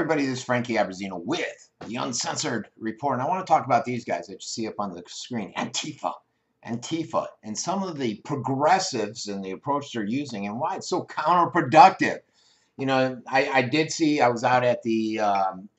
everybody, this is Frankie Abbruzzino with the Uncensored Report. And I want to talk about these guys that you see up on the screen, Antifa, and some of the progressives and the approach they're using and why it's so counterproductive. You know, I did see, I was out at the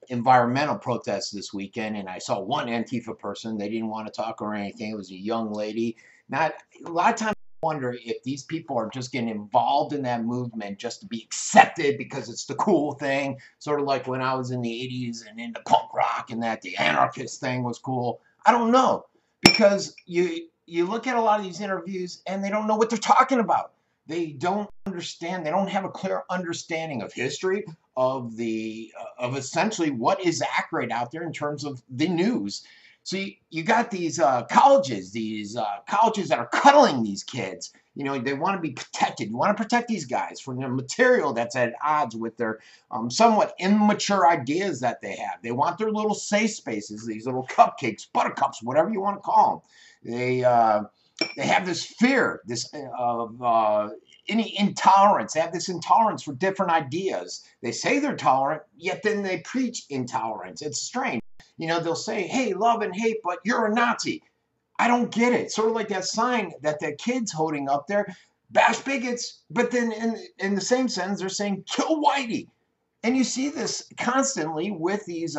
environmental protest this weekend, and I saw one Antifa person. They didn't want to talk or anything. It was a young lady. Not a lot of times I wonder if these people are just getting involved in that movement just to be accepted because it's the cool thing. Sort of like when I was in the 80s and into punk rock and that the anarchist thing was cool. I don't know, because you look at a lot of these interviews and they don't know what they're talking about. They don't understand. They don't have a clear understanding of history, of the of essentially what is accurate out there in terms of the news. So you got these colleges that are cuddling these kids. You know, they want to be protected. You want to protect these guys from their material that's at odds with their somewhat immature ideas that they have. They want their little safe spaces, these little cupcakes, buttercups, whatever you want to call them. They have this fear, any intolerance. They have this intolerance for different ideas. They say they're tolerant, yet then they preach intolerance. It's strange. You know, they'll say, hey, love and hate, but you're a Nazi. I don't get it. Sort of like that sign that the kid's holding up there, bash bigots, but then in the same sentence, they're saying, kill Whitey. And you see this constantly with these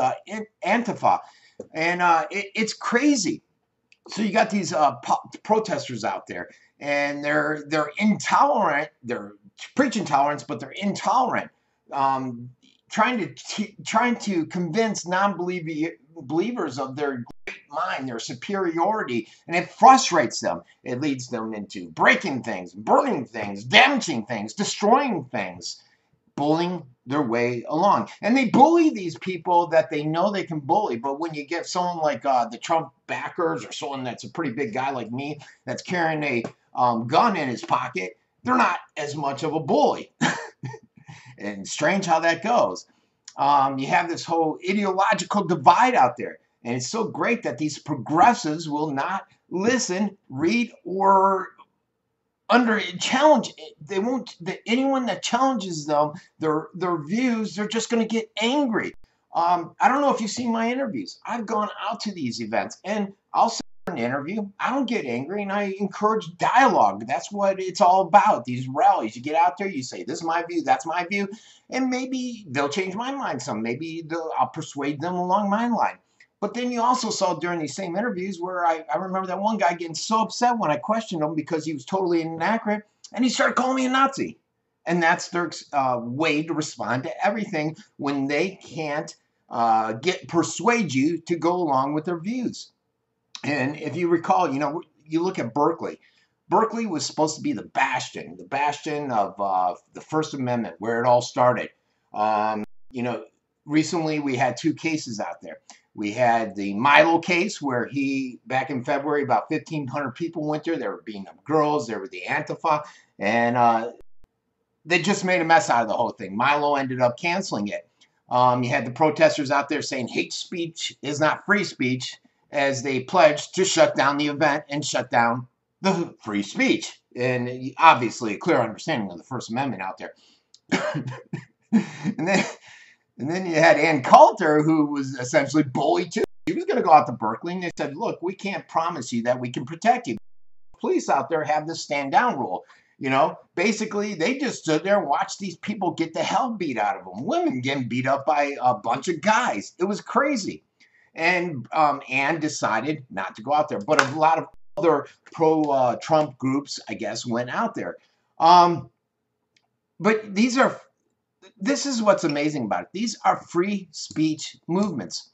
Antifa. And it's crazy. So you got these protesters out there, and they're intolerant. They're preaching tolerance, but they're intolerant. Trying to convince non-believers of their great mind, their superiority, and it frustrates them. It leads them into breaking things, burning things, damaging things, destroying things, bullying their way along. And they bully these people that they know they can bully. But when you get someone like the Trump backers, or someone that's a pretty big guy like me that's carrying a gun in his pocket, they're not as much of a bully. And strange how that goes. You have this whole ideological divide out there. And it's so great that these progressives will not listen, read, or challenge. They won't. Anyone that challenges them, their views, they're just going to get angry. I don't know if you've seen my interviews. I've gone out to these events, and I'll say in an interview, I don't get angry, and I encourage dialogue. That's what it's all about. These rallies, you get out there, you say, this is my view, that's my view, and maybe they'll change my mind some. Maybe I'll persuade them along my line. But then you also saw during these same interviews where I remember that one guy getting so upset when I questioned him because he was totally inaccurate, and he started calling me a Nazi. And that's their way to respond to everything when they can't persuade you to go along with their views. And if you recall, you know, you look at Berkeley. Berkeley was supposed to be the bastion of the First Amendment, where it all started. You know, recently we had two cases out there. We had the Milo case where back in February, about 1,500 people went there. There were beating up girls. There were the Antifa. And they just made a mess out of the whole thing. Milo ended up canceling it. You had the protesters out there saying hate speech is not free speech, as they pledged to shut down the event and shut down the free speech. And obviously a clear understanding of the First Amendment out there. And then you had Ann Coulter, who was essentially bullied too. She was going to go out to Berkeley, and they said, look, we can't promise you that we can protect you. Police out there have this stand down rule. You know, basically they just stood there and watched these people get the hell beat out of them. Women getting beat up by a bunch of guys. It was crazy. And Ann decided not to go out there. But a lot of other pro-Trump groups, I guess, went out there. But this is what's amazing about it. These are free speech movements.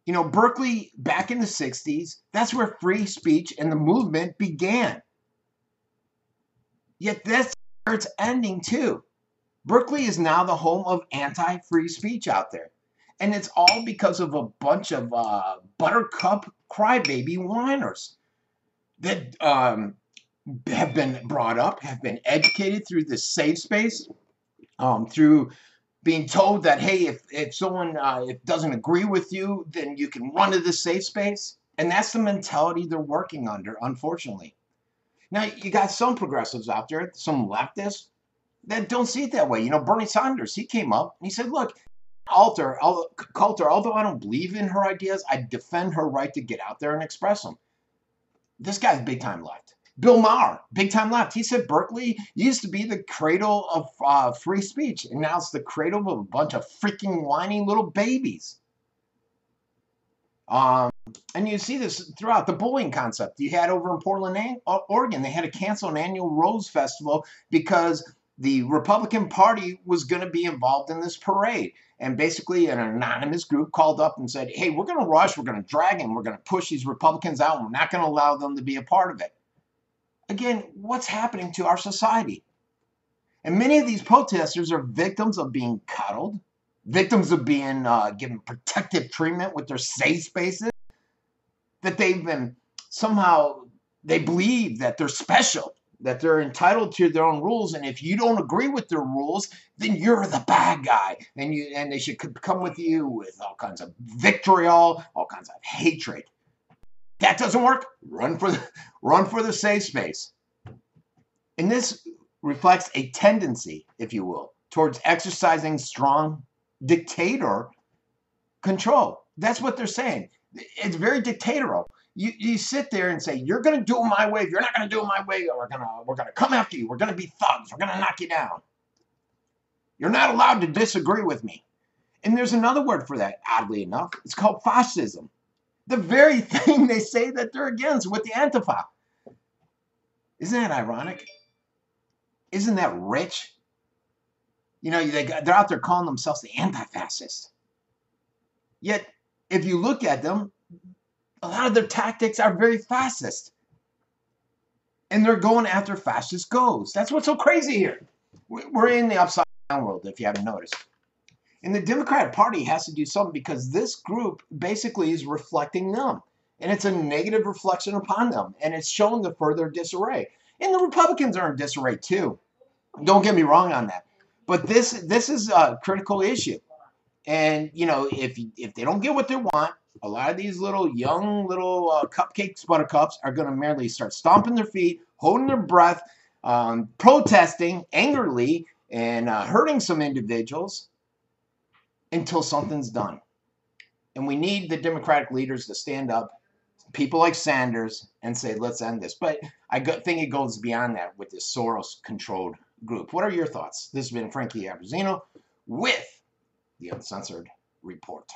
You know, Berkeley, back in the 60s, that's where free speech and the movement began. Yet that's where it's ending too. Berkeley is now the home of anti-free speech out there. And it's all because of a bunch of buttercup crybaby whiners that have been brought up, have been educated through this safe space, through being told that, hey, if someone doesn't agree with you, then you can run to this safe space. And that's the mentality they're working under, unfortunately. Now, you got some progressives out there, some leftists, that don't see it that way. You know, Bernie Sanders, he came up and he said, look, Coulter, although I don't believe in her ideas, I defend her right to get out there and express them. This guy's big time left. Bill Maher, big time left. He said Berkeley used to be the cradle of free speech, and now it's the cradle of a bunch of freaking whiny little babies. And you see this throughout the bullying concept. You had over in Portland, Oregon, they had to cancel an annual Rose Festival because the Republican Party was going to be involved in this parade. And basically an anonymous group called up and said, hey, we're going to rush, we're going to drag them, we're going to push these Republicans out, and we're not going to allow them to be a part of it. Again, what's happening to our society? And many of these protesters are victims of being coddled, victims of being given protective treatment with their safe spaces, that they've been somehow, they believe that they're special, that they're entitled to their own rules, and if you don't agree with their rules, then you're the bad guy, and they should come with you with all kinds of vitriol, all kinds of hatred. That doesn't work. Run for the safe space. And this reflects a tendency, if you will, towards exercising strong dictator control. That's what they're saying. It's very dictatorial. You sit there and say, you're going to do it my way. If you're not going to do it my way, we're going to come after you. We're going to be thugs. We're going to knock you down. You're not allowed to disagree with me. And there's another word for that, oddly enough. It's called fascism. The very thing they say that they're against with the Antifa. Isn't that ironic? Isn't that rich? You know, they're out there calling themselves the anti-fascists. Yet, if you look at them, a lot of their tactics are very fascist. And they're going after fascist goals. That's what's so crazy here. We're in the upside down world, if you haven't noticed. And the Democratic Party has to do something because this group basically is reflecting them. And it's a negative reflection upon them. And it's showing the further disarray. And the Republicans are in disarray too. Don't get me wrong on that. But this is a critical issue. And, you know, if they don't get what they want, a lot of these young cupcakes, buttercups are going to merely start stomping their feet, holding their breath, protesting angrily, and hurting some individuals until something's done. And we need the Democratic leaders to stand up, people like Sanders, and say, let's end this. But I think it goes beyond that with this Soros-controlled group. What are your thoughts? This has been Frankie Abbruzzino with the Uncensored Report.